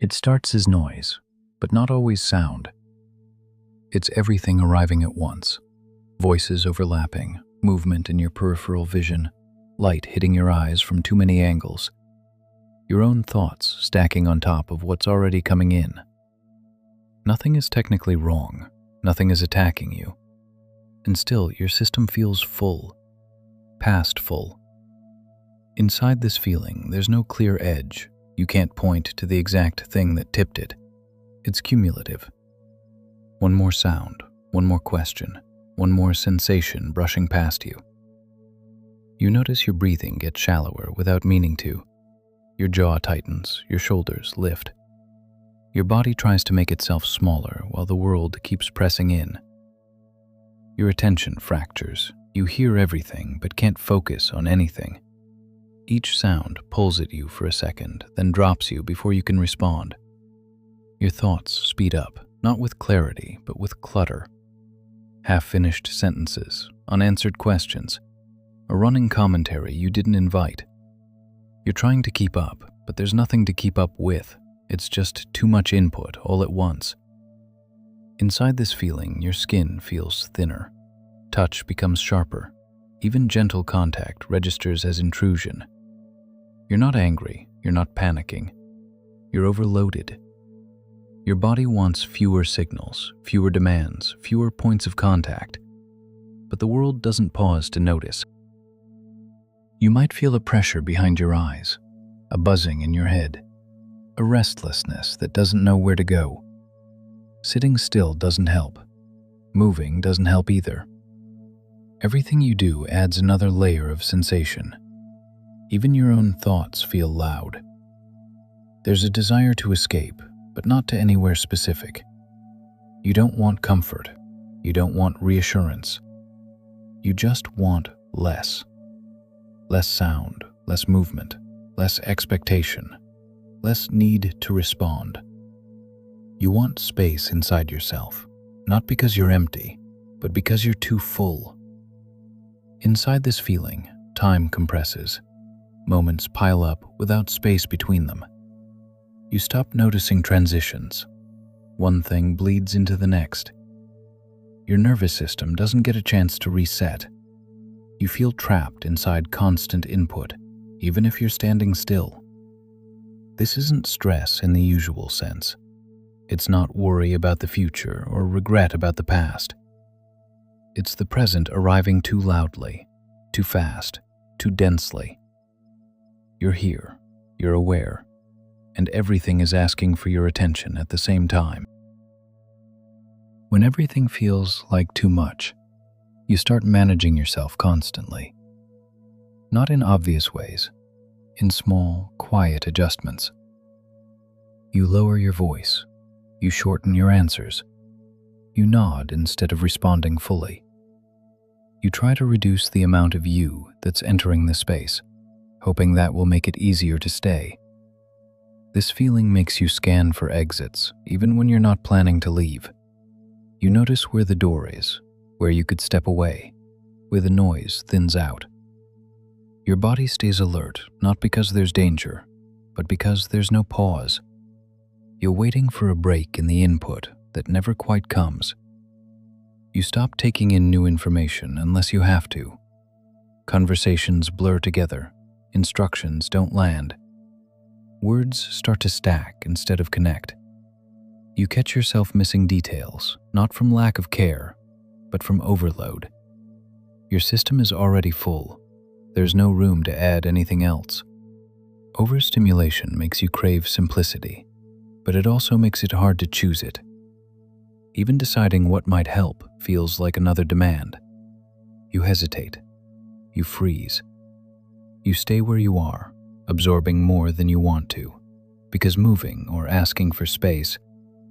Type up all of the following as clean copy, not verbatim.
It starts as noise, but not always sound. It's everything arriving at once. Voices overlapping, movement in your peripheral vision, light hitting your eyes from too many angles. Your own thoughts stacking on top of what's already coming in. Nothing is technically wrong, nothing is attacking you. And still, your system feels full, past full. Inside this feeling, there's no clear edge. You can't point to the exact thing that tipped it. It's cumulative. One more sound, one more question, one more sensation brushing past you. You notice your breathing gets shallower without meaning to. Your jaw tightens, your shoulders lift. Your body tries to make itself smaller while the world keeps pressing in. Your attention fractures. You hear everything but can't focus on anything. Each sound pulls at you for a second, then drops you before you can respond. Your thoughts speed up, not with clarity, but with clutter. Half-finished sentences, unanswered questions, a running commentary you didn't invite. You're trying to keep up, but there's nothing to keep up with. It's just too much input all at once. Inside this feeling, your skin feels thinner. Touch becomes sharper. Even gentle contact registers as intrusion. You're not angry, you're not panicking. You're overloaded. Your body wants fewer signals, fewer demands, fewer points of contact. But the world doesn't pause to notice. You might feel a pressure behind your eyes, a buzzing in your head, a restlessness that doesn't know where to go. Sitting still doesn't help. Moving doesn't help either. Everything you do adds another layer of sensation. Even your own thoughts feel loud. There's a desire to escape, but not to anywhere specific. You don't want comfort. You don't want reassurance. You just want less. Less sound, less movement, less expectation, less need to respond. You want space inside yourself, not because you're empty, but because you're too full. Inside this feeling, time compresses. Moments pile up without space between them. You stop noticing transitions. One thing bleeds into the next. Your nervous system doesn't get a chance to reset. You feel trapped inside constant input, even if you're standing still. This isn't stress in the usual sense. It's not worry about the future or regret about the past. It's the present arriving too loudly, too fast, too densely. You're here, you're aware, and everything is asking for your attention at the same time. When everything feels like too much, you start managing yourself constantly. Not in obvious ways, in small, quiet adjustments. You lower your voice, you shorten your answers, you nod instead of responding fully. You try to reduce the amount of you that's entering the space, hoping that will make it easier to stay. This feeling makes you scan for exits, even when you're not planning to leave. You notice where the door is, where you could step away, where the noise thins out. Your body stays alert, not because there's danger, but because there's no pause. You're waiting for a break in the input that never quite comes. You stop taking in new information unless you have to. Conversations blur together. Instructions don't land. Words start to stack instead of connect. You catch yourself missing details, not from lack of care, but from overload. Your system is already full. There's no room to add anything else. Overstimulation makes you crave simplicity, but it also makes it hard to choose it. Even deciding what might help feels like another demand. You hesitate. You freeze. You stay where you are, absorbing more than you want to, because moving or asking for space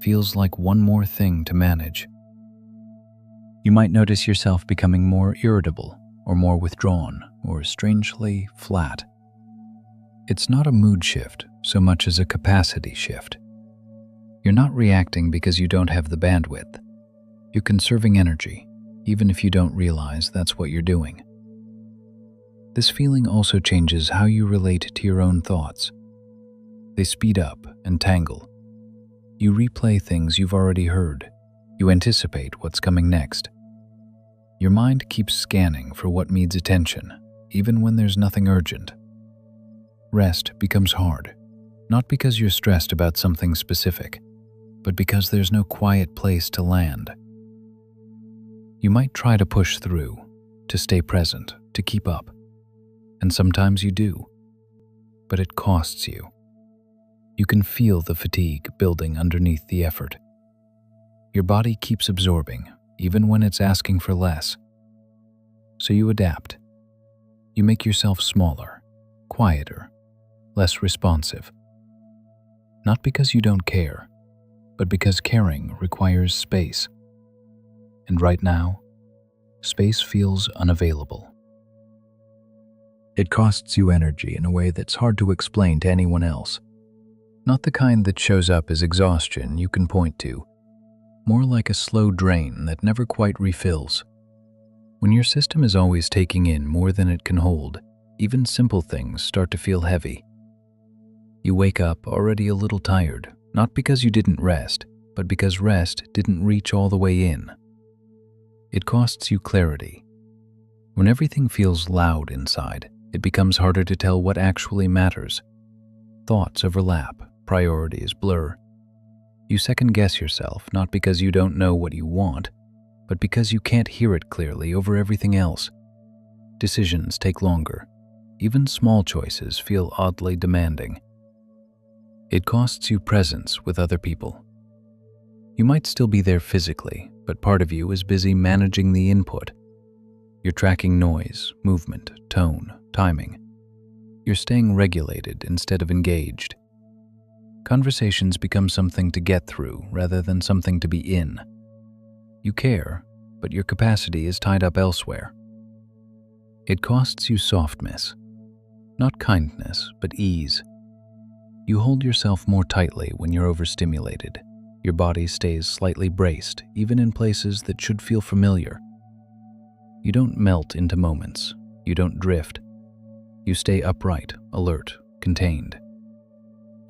feels like one more thing to manage. You might notice yourself becoming more irritable, or more withdrawn, or strangely flat. It's not a mood shift so much as a capacity shift. You're not reacting because you don't have the bandwidth. You're conserving energy, even if you don't realize that's what you're doing. This feeling also changes how you relate to your own thoughts. They speed up and tangle, You replay things you've already heard. You anticipate what's coming next. Your mind keeps scanning for what needs attention, even when there's nothing urgent. Rest becomes hard, not because you're stressed about something specific, but because there's no quiet place to land. You might try to push through, to stay present, to keep up. And sometimes you do, but it costs you. You can feel the fatigue building underneath the effort. Your body keeps absorbing, even when it's asking for less. So you adapt. You make yourself smaller, quieter, less responsive. Not because you don't care, but because caring requires space. And right now, space feels unavailable. It costs you energy in a way that's hard to explain to anyone else. Not the kind that shows up as exhaustion you can point to, more like a slow drain that never quite refills. When your system is always taking in more than it can hold, even simple things start to feel heavy. You wake up already a little tired, not because you didn't rest, but because rest didn't reach all the way in. It costs you clarity. When everything feels loud inside, it becomes harder to tell what actually matters. Thoughts overlap, priorities blur. You second-guess yourself, not because you don't know what you want, but because you can't hear it clearly over everything else. Decisions take longer. Even small choices feel oddly demanding. It costs you presence with other people. You might still be there physically, but part of you is busy managing the input. You're tracking noise, movement, tone, timing. You're staying regulated instead of engaged. Conversations become something to get through rather than something to be in. You care, but your capacity is tied up elsewhere. It costs you softness. Not kindness, but ease. You hold yourself more tightly when you're overstimulated. Your body stays slightly braced, even in places that should feel familiar. You don't melt into moments. You don't drift. You stay upright, alert, contained.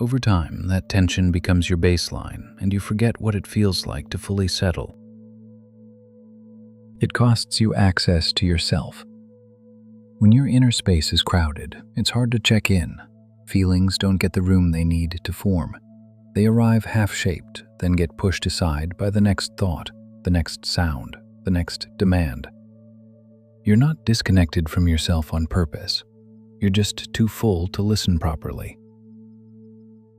Over time, that tension becomes your baseline, and you forget what it feels like to fully settle. It costs you access to yourself. When your inner space is crowded, it's hard to check in. Feelings don't get the room they need to form. They arrive half-shaped, then get pushed aside by the next thought, the next sound, the next demand. You're not disconnected from yourself on purpose. You're just too full to listen properly.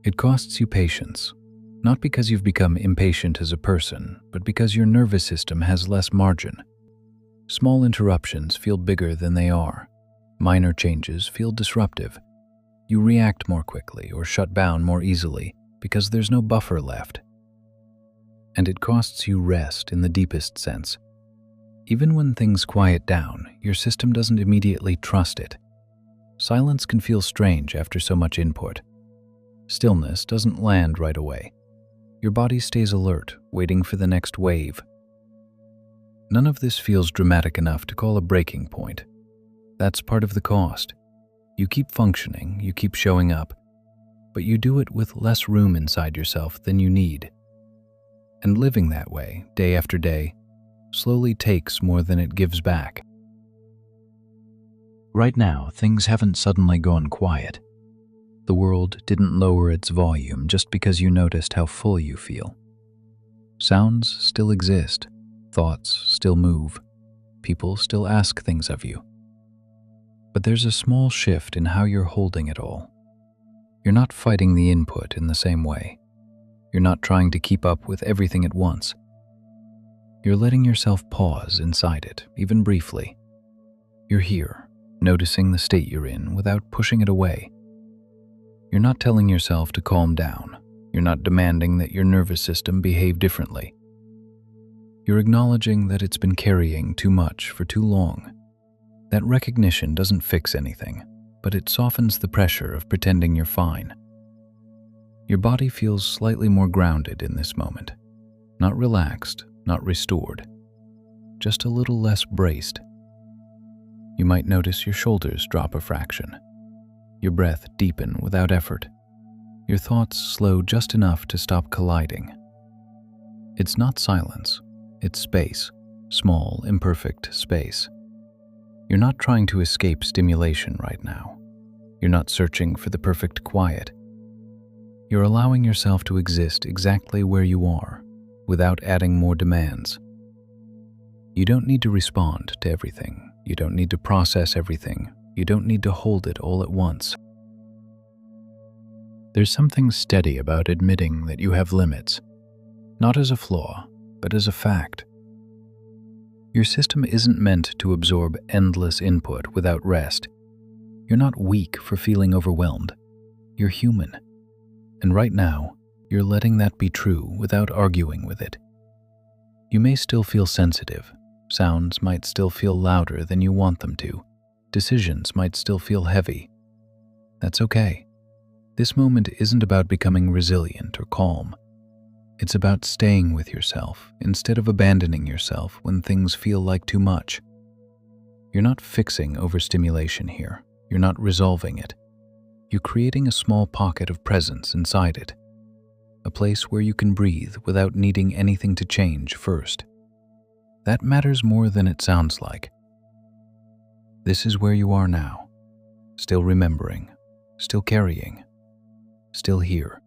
It costs you patience, not because you've become impatient as a person, but because your nervous system has less margin. Small interruptions feel bigger than they are. Minor changes feel disruptive. You react more quickly or shut down more easily because there's no buffer left. And it costs you rest in the deepest sense. Even when things quiet down, your system doesn't immediately trust it. Silence can feel strange after so much input. Stillness doesn't land right away. Your body stays alert, waiting for the next wave. None of this feels dramatic enough to call a breaking point. That's part of the cost. You keep functioning, you keep showing up, but you do it with less room inside yourself than you need. And living that way, day after day, slowly takes more than it gives back. Right now, things haven't suddenly gone quiet. The world didn't lower its volume just because you noticed how full you feel. Sounds still exist, thoughts still move, people still ask things of you. But there's a small shift in how you're holding it all. You're not fighting the input in the same way. You're not trying to keep up with everything at once. You're letting yourself pause inside it, even briefly. You're here, noticing the state you're in without pushing it away. You're not telling yourself to calm down. You're not demanding that your nervous system behave differently. You're acknowledging that it's been carrying too much for too long. That recognition doesn't fix anything, but it softens the pressure of pretending you're fine. Your body feels slightly more grounded in this moment. Not relaxed, not restored, just a little less braced. You might notice your shoulders drop a fraction, your breath deepen without effort. Your thoughts slow just enough to stop colliding. It's not silence, it's space, small, imperfect space. You're not trying to escape stimulation right now. You're not searching for the perfect quiet. You're allowing yourself to exist exactly where you are, without adding more demands. You don't need to respond to everything. You don't need to process everything. You don't need to hold it all at once. There's something steady about admitting that you have limits, not as a flaw, but as a fact. Your system isn't meant to absorb endless input without rest. You're not weak for feeling overwhelmed. You're human. And right now, you're letting that be true without arguing with it. You may still feel sensitive. Sounds might still feel louder than you want them to. Decisions might still feel heavy. That's okay. This moment isn't about becoming resilient or calm. It's about staying with yourself instead of abandoning yourself when things feel like too much. You're not fixing overstimulation here. You're not resolving it. You're creating a small pocket of presence inside it, a place where you can breathe without needing anything to change first. That matters more than it sounds like. This is where you are now, still remembering, still carrying, still here.